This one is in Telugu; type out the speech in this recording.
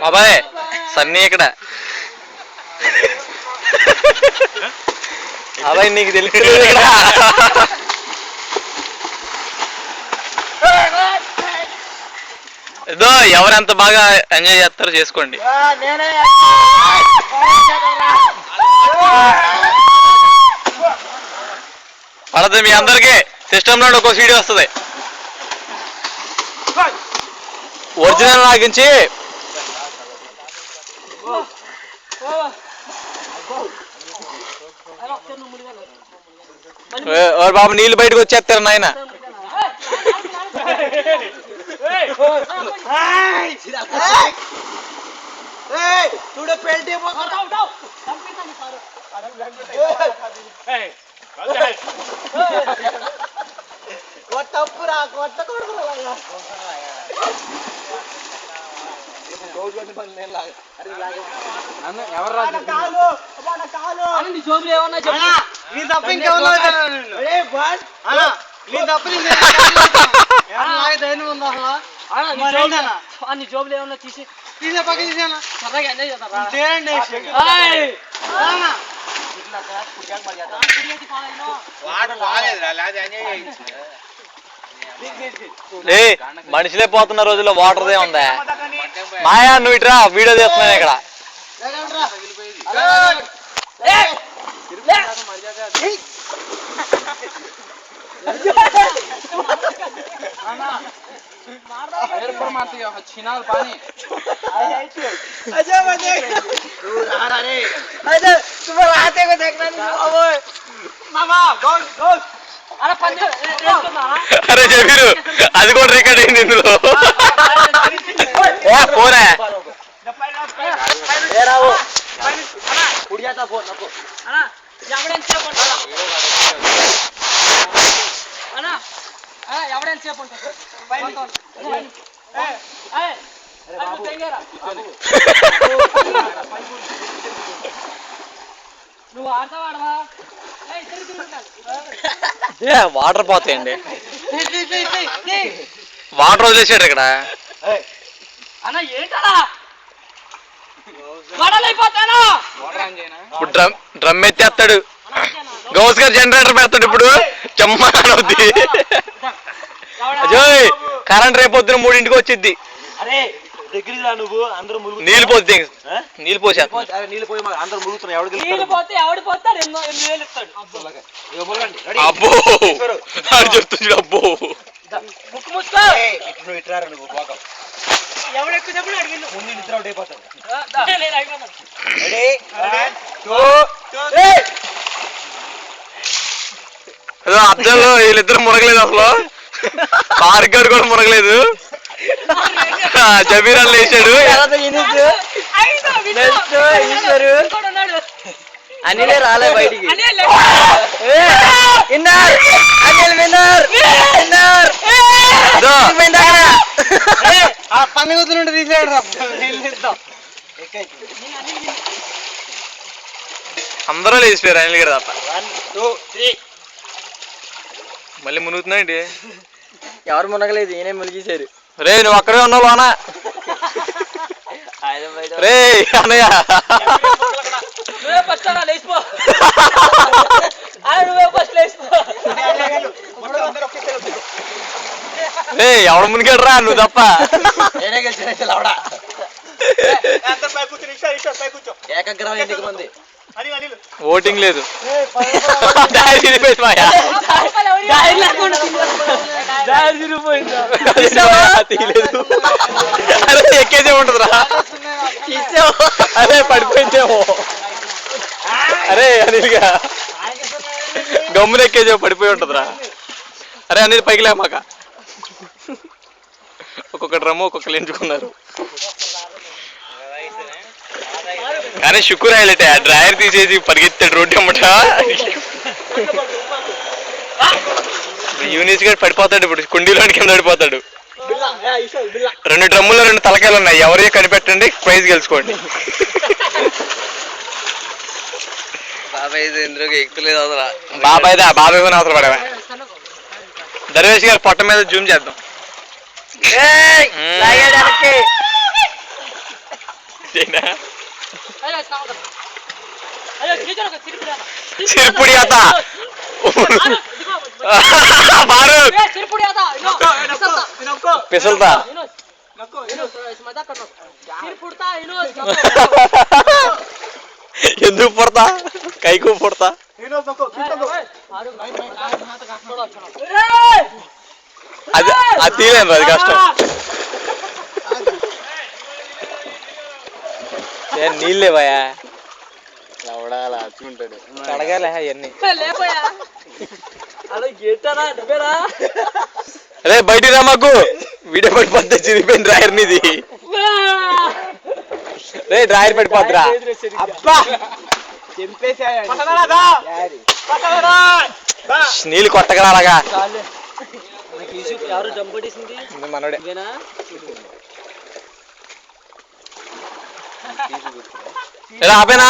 బాబాయ్ సన్నీ ఇక్కడ బాబాయ్ నీకు తెలుసు ఏదో ఎవరెంత బాగా ఎంజాయ్ చేస్తారో చేసుకోండి. పడదు మీ అందరికి సిస్టమ్ లో ఒక వీడియో వస్తుంది ఒరిజినల్ లాగించి. బాబు నీళ్ళు బయటకు వచ్చేస్తారు నాయన. చూడ పెళ్లి తప్పురా కొత్త కొడుకు జోబులు ఏమన్నా తీసి తీసే పక్క తీసేనా సరదాగా ఎంజాయ్ మనుషులే పోతున్న రోజుల్లో వాటర్దే ఉందా మాయా? నువ్వు ఇట్రా వీడియో తీస్తున్నాను ఇక్కడ. అరే చెప్పిరు అది కూడా రికార్డ్ అయింది ఇందులో. పోరా ఎవడెంతసేపు ఉంటుంది నువ్వు ఆడతావాడవా? వాటర్ పోతాయండి. వాటర్ వదిలేసాడు ఇక్కడ. అన్నా ఏంటలా గొడవలైపోతాను. ఇప్పుడు డ్రమ్ ఎత్తేస్తాడు. గౌస్ గారు జనరేటర్ పెడతాడు. ఇప్పుడు చెమ్మవుద్ది. అజయ్ కరెంట్ రేపు పొద్దున 3ంటికి వచ్చిద్ది. నీళ్ళు పోతే నీళ్ళు పోసా అబ్బో చెప్తుంది. అబ్బో అర్థంలో వీళ్ళిద్దరు మునగలేదు. అసలు పార్గాడు కూడా మునగలేదు. జబీరాలు వేసాడు. అనిలే రాలే బయటికి. పని కూతురుంటే తీసాడు. అందరూ లేచిపోయారు అనిల్ గారు తప్ప. మళ్ళీ మునుగుతున్నాయండి. ఎవరు మునగలేదు, ఈయనే మునిగేశారు. రే నువ్వు అక్కడే ఉన్నావు లోనా? రే అన్నయ్య రే ఎవడ మునిగాడు రా నువ్వు తప్ప. ఏకగ్రహం ఎన్నిక మంది ఓటింగ్ లేదు. అరే ఎక్కేసే ఉంటదిరా. అరే పడిపోయిందేమో. అరే అనిల్గా గమ్మున ఎక్కేసేమో పడిపోయి ఉంటదిరా. అరే అనిల్ పైకి లేమాక. ఒక్కొక్క డ్రమ్ము ఒక్కొక్కరు ఎంచుకున్నారు. కానీ షుక్కర్ హైలైట్ ఆ డ్రైవర్ తీసేసి పరిగెత్తాడు రోడ్డు అమ్మట. యూనిస్ గారు పడిపోతాడు. ఇప్పుడు కుండీలోని కింద పడిపోతాడు. 2 డ్రమ్ముల్లో 2 తలకాయలు ఉన్నాయి. ఎవరే కనిపెట్టండి, ప్రైజ్ గెలుచుకోండి. బాబాయ్ ఇందులోకి ఎక్కులేదు అవసరా. బాబాయ్ కొని అవసరం పడవా. దర్వేష్ గారు పొట్ట మీద జూమ్ చేద్దాం. చిరుపుడి అత పిసలుతా ఎందుకు పుడతా కైకు పుడతా. అది అది తీయలేను, అది కష్టం. నీళ్ళే భయా అడగాలి అవన్నీ. అరే బయటికి రా, మాకు వీడియో పడిపోద్ది. చిరిగిపోయింది డ్రాయర్ నీది. రే డ్రాయర్ పడిపోద్దురా. నీళ్ళు కొట్టగా అలాగా మనోడే. ఆపేనా